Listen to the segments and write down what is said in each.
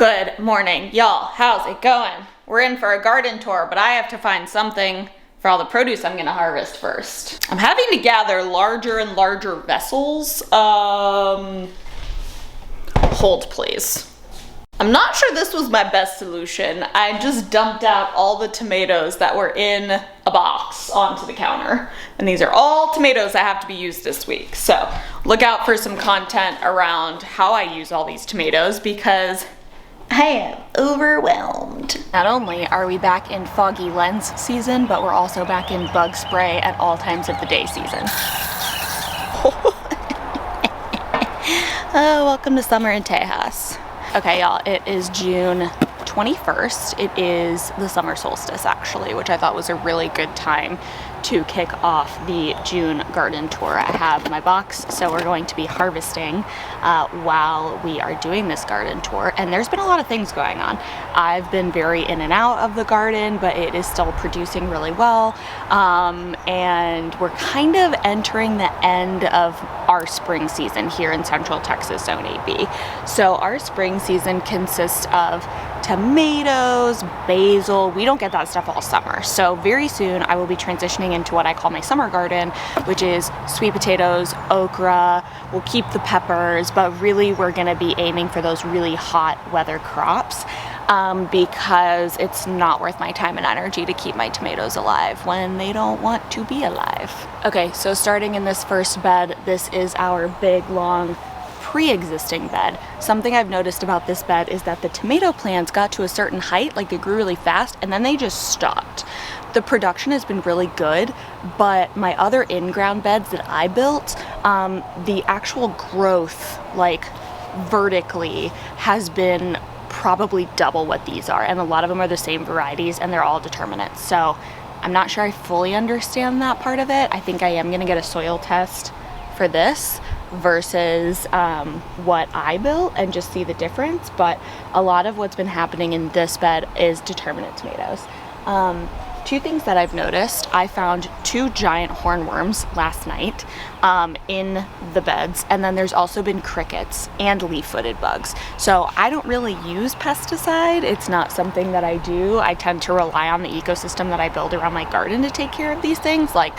Good morning, y'all. How's it going? We're in for a garden tour, but I have to find something for all the produce I'm gonna harvest first. I'm having to gather larger and larger vessels. Hold please. I'm not sure this was my best solution. I just dumped out all the tomatoes that were in a box onto the counter. And these are all tomatoes that have to be used this week. So look out for some content around how I use all these tomatoes because I am overwhelmed. Not only are we back in foggy lens season, but we're also back in bug spray at all times of the day season. Oh, welcome to summer in Tejas. Okay, y'all, it is June 21st. It is the summer solstice, actually, which I thought was a really good time to kick off the June garden tour. I have my box, so we're going to be harvesting while we are doing this garden tour. And there's been a lot of things going on. I've been very in and out of the garden, but it is still producing really well. And we're kind of entering the end of our spring season here in Central Texas Zone AB. So our spring season consists of tomatoes, basil. We don't get that stuff all summer. So very soon I will be transitioning into what I call my summer garden, which is sweet potatoes, okra. We'll keep the peppers, but really we're gonna be aiming for those really hot weather crops because it's not worth my time and energy to keep my tomatoes alive when they don't want to be alive. Okay, so starting in this first bed, this is our big, long, pre-existing bed. Something I've noticed about this bed is that the tomato plants got to a certain height, like they grew really fast, and then they just stopped. The production has been really good, but my other in-ground beds that I built, the actual growth, like vertically, has been probably double what these are, and a lot of them are the same varieties, and they're all determinate. So I'm not sure I fully understand that part of it. I think I am gonna get a soil test for this versus what I built and just see the difference, but a lot of what's been happening in this bed is determinate tomatoes. Two things that I've noticed: I found 2 giant hornworms last night in the beds, and then there's also been crickets and leaf-footed bugs. So I don't really use pesticide. It's not something that I do. I tend to rely on the ecosystem that I build around my garden to take care of these things, like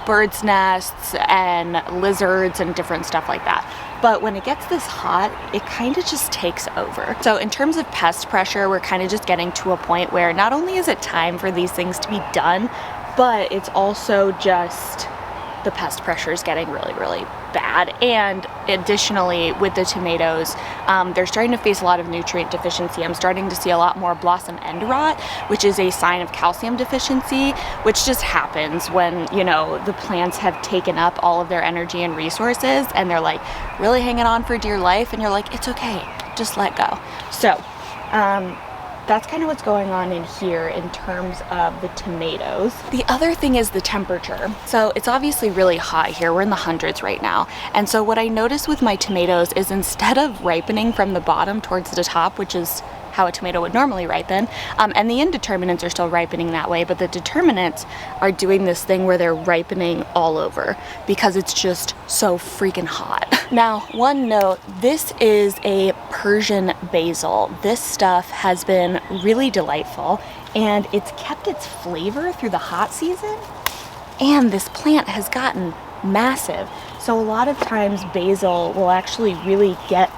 birds' nests and lizards and different stuff like that. But when it gets this hot, it kind of just takes over. So in terms of pest pressure, we're kind of just getting to a point where not only is it time for these things to be done, but it's also just the pest pressure is getting really, really bad. And additionally, with the tomatoes, they're starting to face a lot of nutrient deficiency. I'm starting to see a lot more blossom end rot, which is a sign of calcium deficiency, which just happens when, you know, the plants have taken up all of their energy and resources and they're like really hanging on for dear life, and you're like, it's okay, just let go. So that's kind of what's going on in here in terms of the tomatoes. The other thing is the temperature. So it's obviously really hot here. We're in the hundreds right now. And so what I noticed with my tomatoes is instead of ripening from the bottom towards the top, which is how a tomato would normally ripen, and the indeterminates are still ripening that way, but the determinates are doing this thing where they're ripening all over because it's just so freaking hot. Now, one note, this is a Persian basil. This stuff has been really delightful, and it's kept its flavor through the hot season, and this plant has gotten massive. So a lot of times basil will actually really get,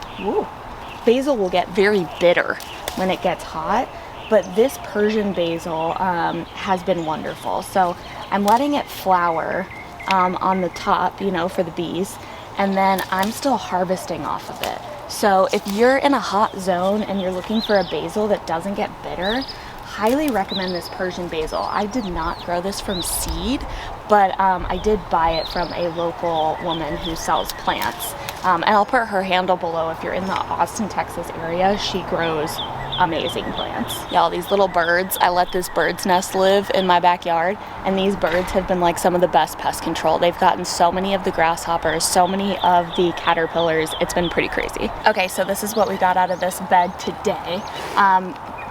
basil will get very bitter when it gets hot, but this Persian basil has been wonderful. So I'm letting it flower on the top, you know, for the bees, and then I'm still harvesting off of it. So if you're in a hot zone and you're looking for a basil that doesn't get bitter, highly recommend this Persian basil. I did not grow this from seed, but I did buy it from a local woman who sells plants. And I'll put her handle below if you're in the Austin, Texas area. She grows amazing plants. Y'all, these little birds, I let this bird's nest live in my backyard, and these birds have been like some of the best pest control. They've gotten so many of the grasshoppers, so many of the caterpillars. It's been pretty crazy. Okay, so this is what we got out of this bed today.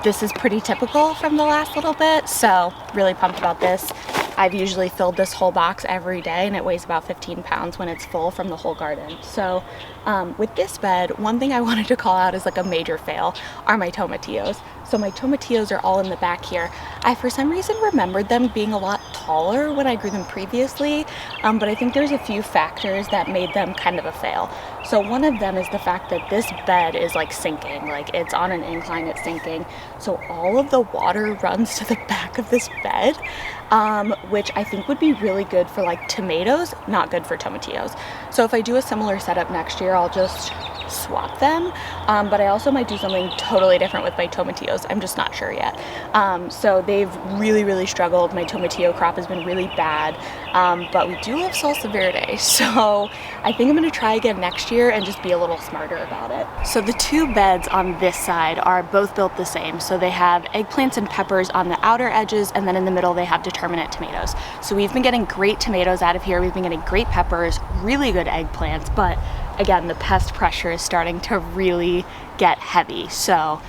This is pretty typical from the last little bit, so really pumped about this. I've usually filled this whole box every day, and it weighs about 15 pounds when it's full from the whole garden. So with this bed, one thing I wanted to call out as like a major fail are my tomatillos. So my tomatillos are all in the back here. I, for some reason, remembered them being a lot taller when I grew them previously, but I think there's a few factors that made them kind of a fail. So one of them is the fact that this bed is like sinking, like it's on an incline, it's sinking. So all of the water runs to the back of this bed, which I think would be really good for like tomatoes, not good for tomatillos. So if I do a similar setup next year, I'll just swap them, but I also might do something totally different with my tomatillos. I'm just not sure yet. So they've really struggled. My tomatillo crop has been really bad, but we do have salsa verde, so I think I'm going to try again next year and just be a little smarter about it. So the two beds on this side are both built the same. So they have eggplants and peppers on the outer edges, and then in the middle they have determinate tomatoes. So we've been getting great tomatoes out of here. We've been getting great peppers, really good eggplants, but again, the pest pressure is starting to really get heavy. So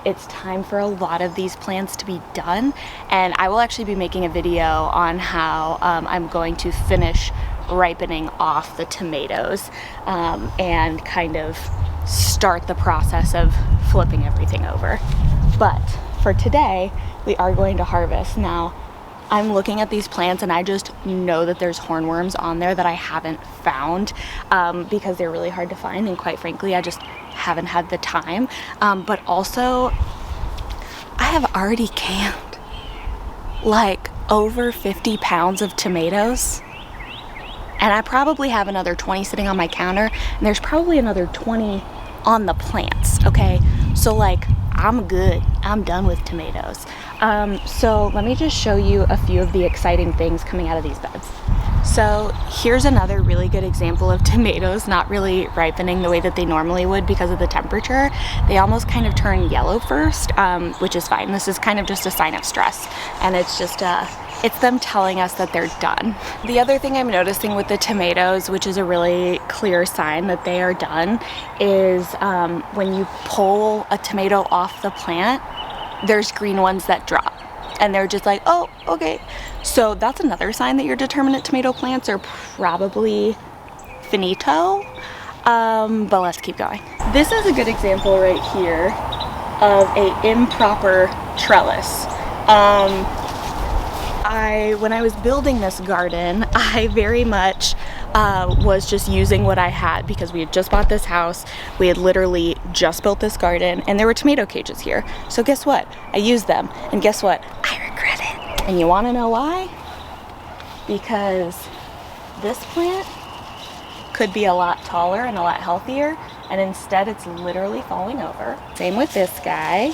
it's time for a lot of these plants to be done. And I will actually be making a video on how I'm going to finish ripening off the tomatoes and kind of start the process of flipping everything over. But for today, we are going to harvest. Now, I'm looking at these plants and I just know that there's hornworms on there that I haven't found because they're really hard to find, and quite frankly I just haven't had the time. But also I have already canned like over 50 pounds of tomatoes, and I probably have another 20 sitting on my counter, and there's probably another 20 on the plants. Okay, so like I'm good. I'm done with tomatoes. So let me just show you a few of the exciting things coming out of these beds. So here's another really good example of tomatoes not really ripening the way that they normally would because of the temperature. They almost kind of turn yellow first, which is fine. This is kind of just a sign of stress, and it's just it's them telling us that they're done. The other thing I'm noticing with the tomatoes, which is a really clear sign that they are done, is when you pull a tomato off the plant, there's green ones that drop. And they're just like, oh, okay. So that's another sign that your determinate tomato plants are probably finito. But let's keep going. This is a good example right here of an improper trellis. When I was building this garden, I very much was just using what I had because we had just bought this house. We had literally just built this garden, and there were tomato cages here. So guess what? I used them, and guess what? I regret it. And you want to know why? Because this plant could be a lot taller and a lot healthier, and instead it's literally falling over. Same with this guy.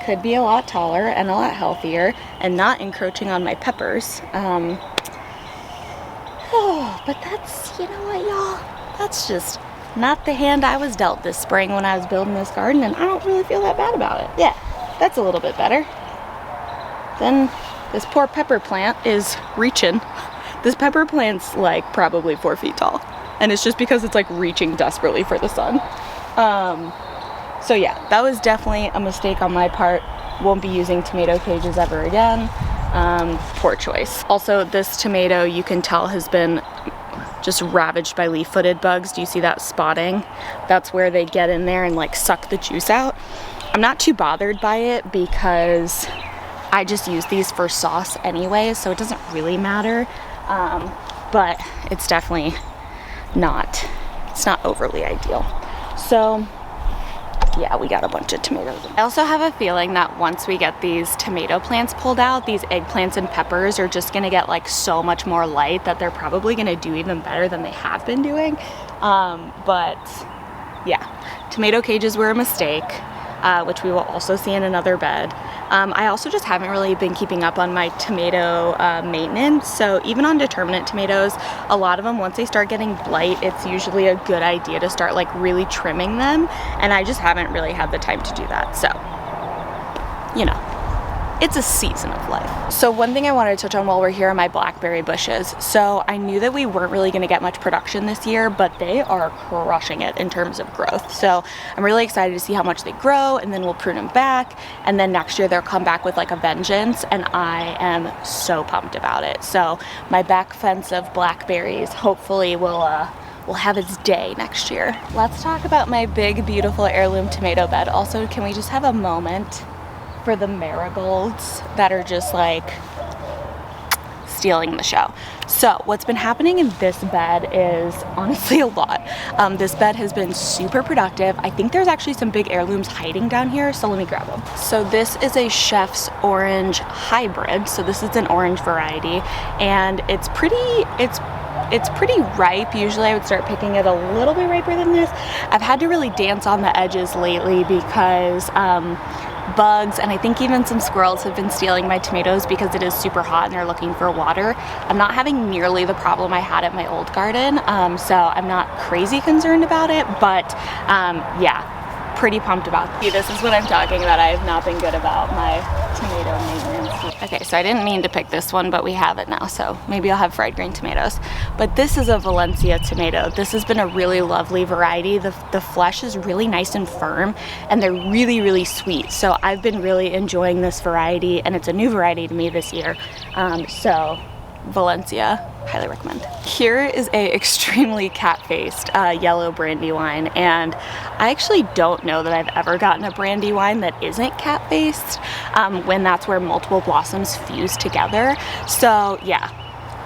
Could be a lot taller and a lot healthier and not encroaching on my peppers. But that's, you know what, y'all? That's just not the hand I was dealt this spring when I was building this garden, and I don't really feel that bad about it. Yeah, that's a little bit better. Then this poor pepper plant is reaching. This pepper plant's like probably 4 feet tall, and it's just because it's like reaching desperately for the sun. So yeah, that was definitely a mistake on my part. Won't be using tomato cages ever again. Poor choice. Also, this tomato you can tell has been just ravaged by leaf-footed bugs. Do you see that spotting? That's where they get in there and like suck the juice out. I'm not too bothered by it because I just use these for sauce anyway, so it doesn't really matter. But it's definitely not overly ideal. So yeah, we got a bunch of tomatoes. I also have a feeling that once we get these tomato plants pulled out, these eggplants and peppers are just gonna get like so much more light that they're probably gonna do even better than they have been doing. But yeah, tomato cages were a mistake, which we will also see in another bed. I also just haven't really been keeping up on my tomato maintenance. So even on determinate tomatoes, a lot of them, once they start getting blight, it's usually a good idea to start like really trimming them. And I just haven't really had the time to do that. So, you know, it's a season of life. So one thing I wanted to touch on while we're here are my blackberry bushes. So I knew that we weren't really going to get much production this year, but they are crushing it in terms of growth. So I'm really excited to see how much they grow, and then we'll prune them back, and then next year they'll come back with like a vengeance, and I am so pumped about it. So my back fence of blackberries hopefully will have its day next year. Let's talk about my big, beautiful heirloom tomato bed. Also, can we just have a moment for the marigolds that are just like stealing the show? So what's been happening in this bed is honestly a lot. This bed has been super productive. I think there's actually some big heirlooms hiding down here, so let me grab them. So this is a Chef's Orange hybrid. So this is an orange variety, and it's pretty ripe. Usually I would start picking it a little bit riper than this. I've had to really dance on the edges lately because bugs, and I think even some squirrels, have been stealing my tomatoes because it is super hot and they're looking for water. I'm not having nearly the problem I had at my old garden, so I'm not crazy concerned about it, but yeah, pretty pumped about it. This is what I'm talking about. I have not been good about my tomato maintenance. Okay, so I didn't mean to pick this one, but we have it now, so maybe I'll have fried green tomatoes. But this is a Valencia tomato. This has been a really lovely variety. The flesh is really nice and firm, and they're really, really sweet. So I've been really enjoying this variety, and it's a new variety to me this year. So Valencia, highly recommend. Here is a extremely cat-faced yellow brandywine, and I actually don't know that I've ever gotten a brandywine that isn't cat-faced when that's where multiple blossoms fuse together. So yeah,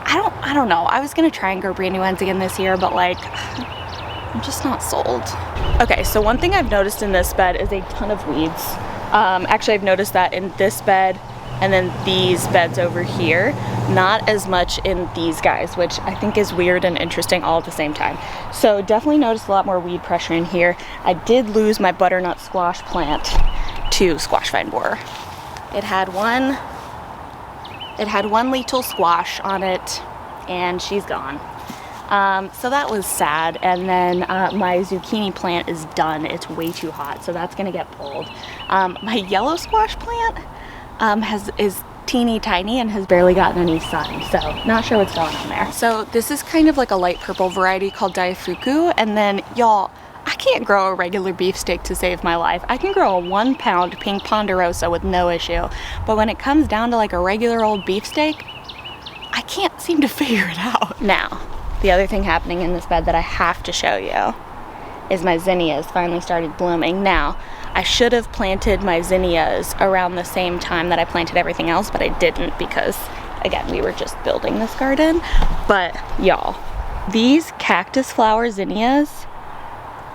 I don't know. I was gonna try and grow brandywines again this year, but like, I'm just not sold. Okay, so one thing I've noticed in this bed is a ton of weeds. Actually, I've noticed that in this bed and then these beds over here, not as much in these guys, which I think is weird and interesting all at the same time. So definitely noticed a lot more weed pressure in here. I did lose my butternut squash plant to squash vine borer. It had one lethal squash on it, and she's gone. So that was sad. And then my zucchini plant is done. It's way too hot, so that's gonna get pulled. My yellow squash plant is teeny tiny and has barely gotten any sun, so not sure what's going on there. So this is kind of like a light purple variety called Daifuku, and then y'all, I can't grow a regular beefsteak to save my life. I can grow a 1 pound pink ponderosa with no issue, but when it comes down to like a regular old beefsteak, I can't seem to figure it out. Now, the other thing happening in this bed that I have to show you is my zinnias finally started blooming. Now, I should have planted my zinnias around the same time that I planted everything else, but I didn't because, again, we were just building this garden. But y'all, these cactus flower zinnias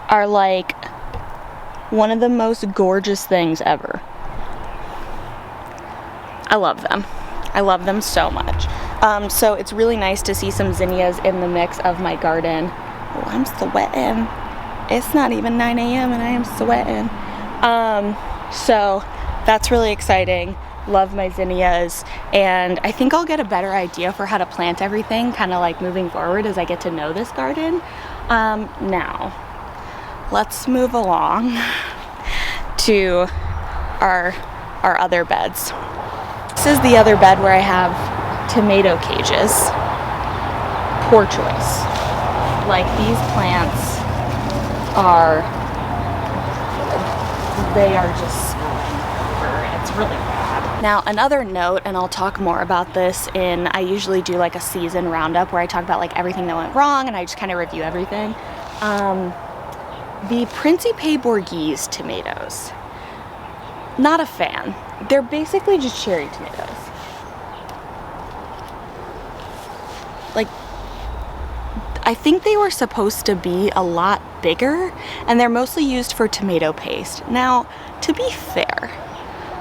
are like one of the most gorgeous things ever. I love them. I love them so much. So it's really nice to see some zinnias in the mix of my garden. Oh, I'm sweating. It's not even 9 a.m. and I am sweating. So that's really exciting. Love my zinnias, and I think I'll get a better idea for how to plant everything kind of like moving forward as I get to know this garden. Now let's move along to our other beds. This is the other bed where I have tomato cages. Poor choice. Like, these plants they are just spilling over. It's really bad. Now, another note, and I'll talk more about this I usually do like a season roundup where I talk about like everything that went wrong and I just kind of review everything. The Principe Borghese tomatoes, not a fan. They're basically just cherry tomatoes. Like, I think they were supposed to be a lot bigger, and they're mostly used for tomato paste. Now, to be fair,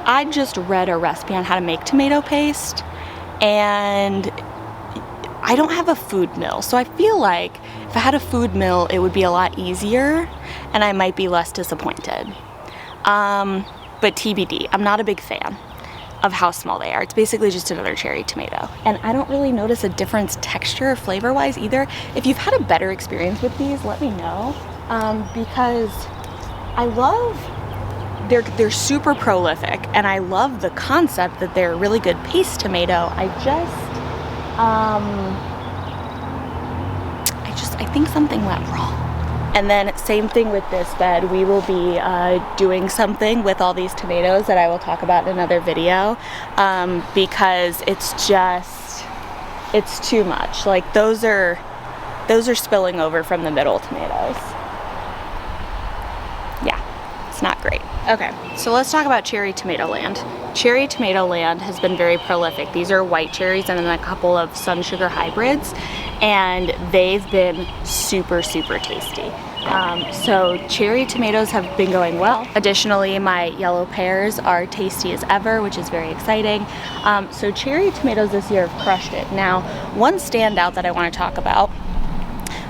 I just read a recipe on how to make tomato paste, and I don't have a food mill, so I feel like if I had a food mill, it would be a lot easier, and I might be less disappointed. But TBD, I'm not a big fan of how small they are. It's basically just another cherry tomato. And I don't really notice a difference texture or flavor-wise either. If you've had a better experience with these, let me know. Because I love they're super prolific, and I love the concept that they're a really good paste tomato. I think something went wrong. And then same thing with this bed. We will be doing something with all these tomatoes that I will talk about in another video, because it's too much. Like those are spilling over from the middle tomatoes. Yeah, it's not great. Okay, so let's talk about cherry tomato land. Cherry tomato land has been very prolific. These are white cherries and then a couple of sun sugar hybrids, and they've been super, super tasty. So cherry tomatoes have been going well. Additionally, my yellow pears are tasty as ever, which is very exciting. So cherry tomatoes this year have crushed it. Now, one standout that I want to talk about,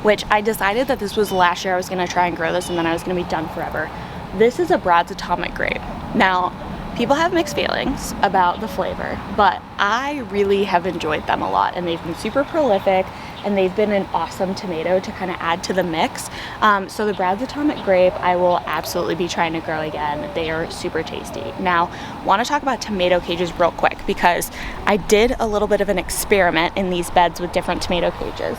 which I decided that this was last year I was going to try and grow this and then I was going to be done forever. This is a Brad's Atomic grape. Now, people have mixed feelings about the flavor, but I really have enjoyed them a lot, and they've been super prolific, and they've been an awesome tomato to kind of add to the mix. So the Brad's Atomic grape, I will absolutely be trying to grow again. They are super tasty. Now, want to talk about tomato cages real quick, because I did a little bit of an experiment in these beds with different tomato cages.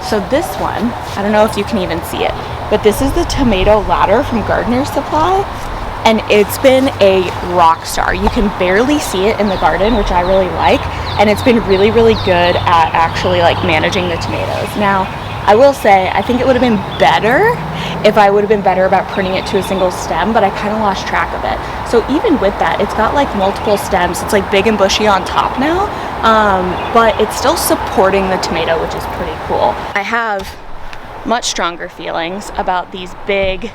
So this one, I don't know if you can even see it, but this is the tomato ladder from Gardener's Supply. And it's been a rock star. You can barely see it in the garden, which I really like, and it's been really, really good at actually like managing the tomatoes. Now, I will say, I think it would have been better if I would have been better about pruning it to a single stem, but I kind of lost track of it. So even with that, it's got like multiple stems. It's like big and bushy on top now, but it's still supporting the tomato, which is pretty cool. I have much stronger feelings about these big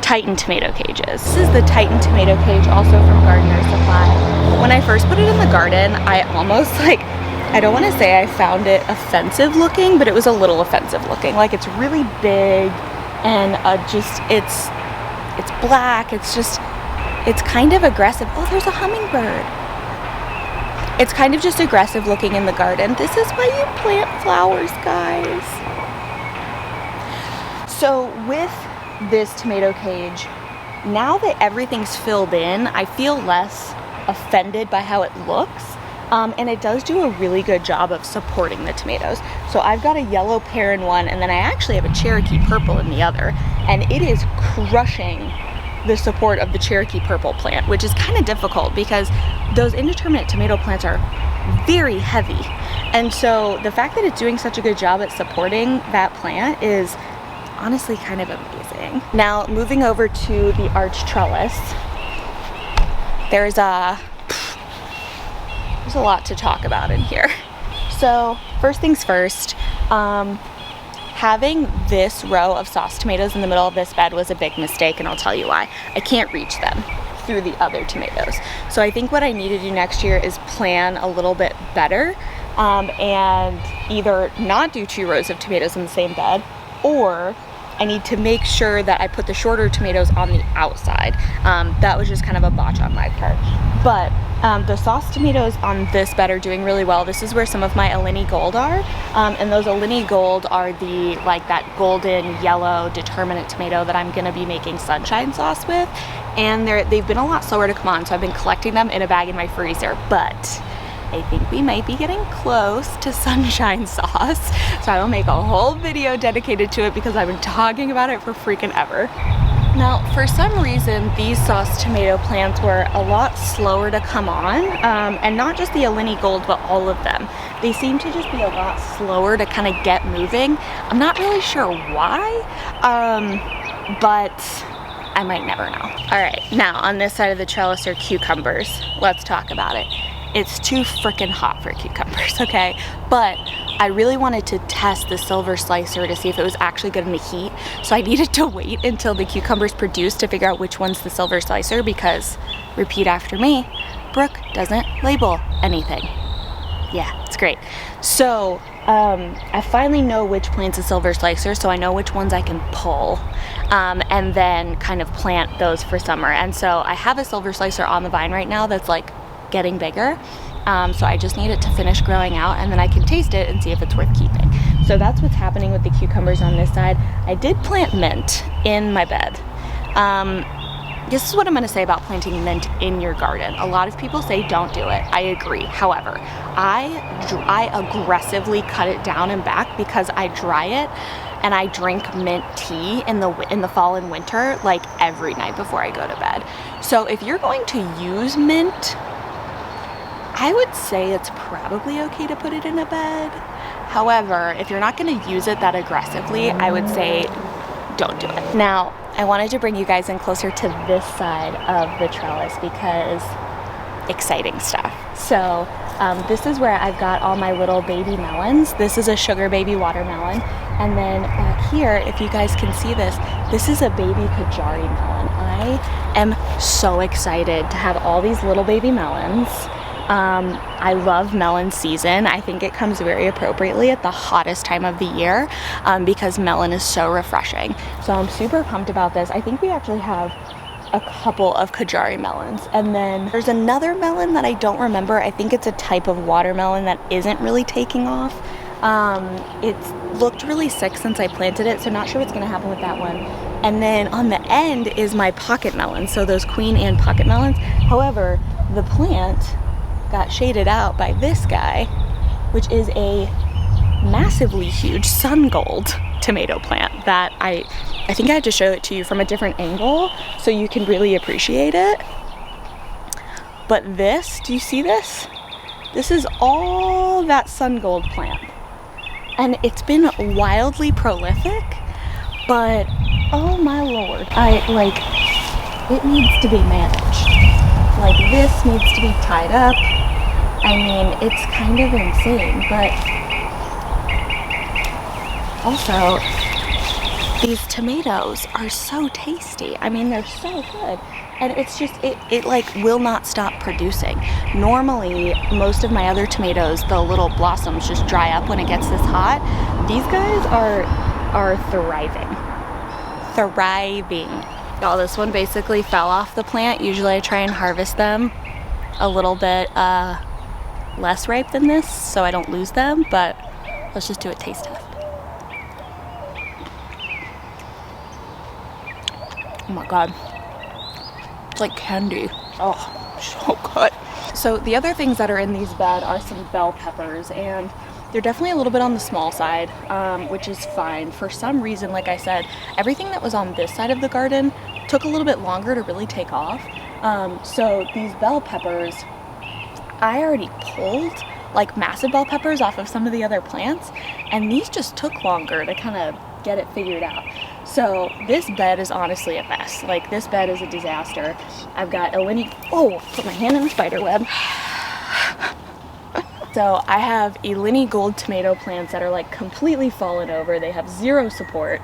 Titan tomato cages. This is the Titan tomato cage, also from Gardener's Supply. When I first put it in the garden, I almost I don't want to say I found it offensive looking, but it was a little offensive looking. Like, it's really big, and it's black. It's kind of aggressive. Oh, there's a hummingbird. It's kind of just aggressive looking in the garden. This is why you plant flowers, guys. So with this tomato cage, now that everything's filled in, I feel less offended by how it looks, and it does do a really good job of supporting the tomatoes. So I've got a yellow pear in one, and then I actually have a Cherokee purple in the other, and it is crushing the support of the Cherokee purple plant, which is kind of difficult because those indeterminate tomato plants are very heavy, and so the fact that it's doing such a good job at supporting that plant is honestly kind of amazing. Now, moving over to the arch trellis, there's a lot to talk about in here. So first things first, having this row of sauce tomatoes in the middle of this bed was a big mistake, and I'll tell you why. I can't reach them through the other tomatoes. So I think what I need to do next year is plan a little bit better, and either not do 2 rows of tomatoes in the same bed, or I need to make sure that I put the shorter tomatoes on the outside. That was just kind of a botch on my part. But the sauce tomatoes on this bed are doing really well. This is where some of my Alinea Gold are. And those Alinea Gold are that golden yellow determinate tomato that I'm gonna be making sunshine sauce with. And they've been a lot slower to come on, so I've been collecting them in a bag in my freezer. But I think we might be getting close to sunshine sauce, so I will make a whole video dedicated to it because I've been talking about it for freaking ever. Now, for some reason, these sauce tomato plants were a lot slower to come on, and not just the Alinea Gold, but all of them. They seem to just be a lot slower to kind of get moving. I'm not really sure why, but I might never know. All right, now on this side of the trellis are cucumbers. Let's talk about it. It's too freaking hot for cucumbers, okay? But I really wanted to test the silver slicer to see if it was actually good in the heat. So I needed to wait until the cucumbers produced to figure out which one's the silver slicer, because, repeat after me, Brooke doesn't label anything. Yeah, it's great. So I finally know which plant's a silver slicer, so I know which ones I can pull, and then kind of plant those for summer. And so I have a silver slicer on the vine right now that's like getting bigger, so I just need it to finish growing out, and then I can taste it and see if it's worth keeping. So that's what's happening with the cucumbers on this side. I did plant mint in my bed. This is what I'm going to say about planting mint in your garden. A lot of people say don't do it. I agree. However, I aggressively cut it down and back because I dry it and I drink mint tea in the fall and winter like every night before I go to bed. So if you're going to use mint, I would say it's probably okay to put it in a bed. However, if you're not going to use it that aggressively, I would say don't do it. Now, I wanted to bring you guys in closer to this side of the trellis because exciting stuff. So this is where I've got all my little baby melons. This is a sugar baby watermelon. And then back here, if you guys can see this, this is a baby Kajari melon. I am so excited to have all these little baby melons. I love melon season. I think it comes very appropriately at the hottest time of the year because melon is so refreshing. So I'm super pumped about this. I think we actually have a couple of Kajari melons. And then there's another melon that I don't remember. I think it's a type of watermelon that isn't really taking off. It's looked really sick since I planted it, so not sure what's gonna happen with that one. And then on the end is my pocket melons, so those queen and pocket melons. However, the plant got shaded out by this guy, which is a massively huge sun gold tomato plant that I think I had to show it to you from a different angle so you can really appreciate it. But this, do you see this? This is all that sun gold plant. And it's been wildly prolific, but oh my lord, it needs to be managed. Like this needs to be tied up. I mean, it's kind of insane, but also these tomatoes are so tasty. I mean, they're so good. And it's just, it like will not stop producing. Normally, most of my other tomatoes, the little blossoms just dry up when it gets this hot. These guys are thriving. Thriving. Y'all, this one basically fell off the plant. Usually I try and harvest them a little bit less ripe than this so I don't lose them, but let's just do a taste test. Oh my god. It's like candy. Oh, so good. So the other things that are in these bed are some bell peppers, and they're definitely a little bit on the small side, which is fine. For some reason, like I said, everything that was on this side of the garden took a little bit longer to really take off. So these bell peppers, I already pulled like massive bell peppers off of some of the other plants, and these just took longer to kind of get it figured out. So this bed is honestly a mess. Like, this bed is a disaster. I've got put my hand in the spider web. So I have Eleni gold tomato plants that are like completely fallen over. They have zero support.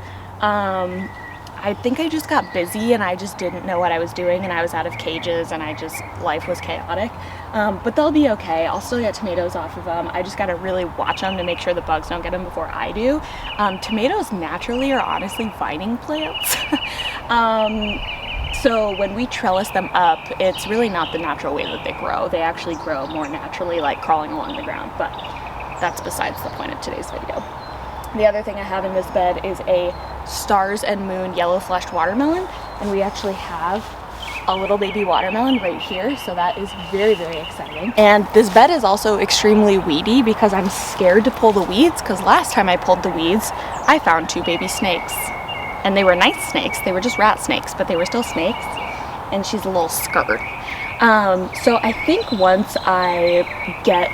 I think I just got busy and I just didn't know what I was doing, and I was out of cages and life was chaotic. But they'll be okay. I'll still get tomatoes off of them. I just gotta really watch them to make sure the bugs don't get them before I do. Tomatoes naturally are honestly vining plants. So when we trellis them up, it's really not the natural way that they grow. They actually grow more naturally, like crawling along the ground, but that's besides the point of today's video. The other thing I have in this bed is a Stars and Moon yellow fleshed watermelon, and we actually have a little baby watermelon right here, so that is very, very exciting. And this bed is also extremely weedy because I'm scared to pull the weeds, because last time I pulled the weeds, I found 2 baby snakes. And they were nice snakes. They were just rat snakes, but they were still snakes. And she's a little scared. So I think once I get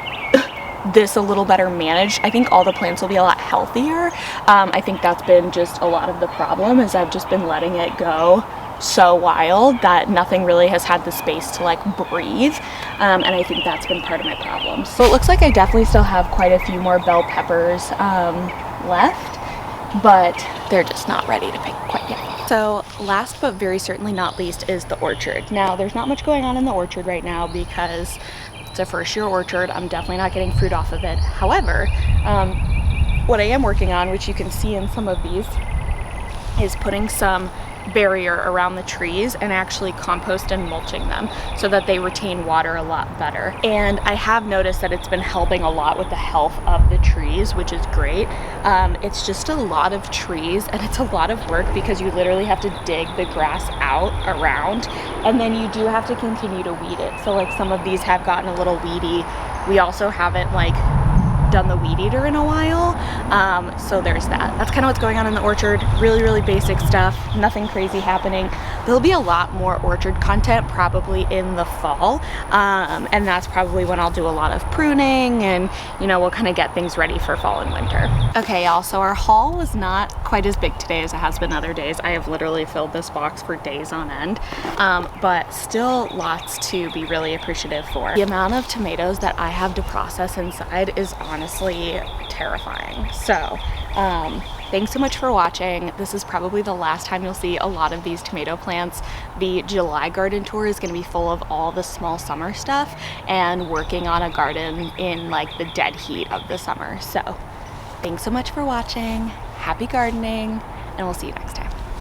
this a little better managed, I think all the plants will be a lot healthier. I think that's been just a lot of the problem, is I've just been letting it go so wild that nothing really has had the space to like breathe. And I think that's been part of my problem. So it looks like I definitely still have quite a few more bell peppers left, but they're just not ready to pick quite yet. So last but very certainly not least is the orchard. Now there's not much going on in the orchard right now because it's a first year orchard. I'm definitely not getting fruit off of it. However, what I am working on, which you can see in some of these, is putting some barrier around the trees and actually compost and mulching them so that they retain water a lot better. And I have noticed that it's been helping a lot with the health of the trees, which is great. It's just a lot of trees and it's a lot of work because you literally have to dig the grass out around, and then you do have to continue to weed it. So like some of these have gotten a little weedy. We also haven't like done the weed eater in a while, so there's that. That's kind of what's going on in the orchard. Really basic stuff, nothing crazy happening. There'll be a lot more orchard content probably in the fall, and that's probably when I'll do a lot of pruning and, you know, we'll kind of get things ready for fall and winter. Okay, y'all, so our haul was not quite as big today as it has been other days. I have literally filled this box for days on end, but still lots to be really appreciative for. The amount of tomatoes that I have to process inside is honestly terrifying. So thanks so much for watching. This is probably the last time you'll see a lot of these tomato plants. The July garden tour is going to be full of all the small summer stuff and working on a garden in like the dead heat of the summer. So thanks so much for watching. Happy gardening, and we'll see you next time.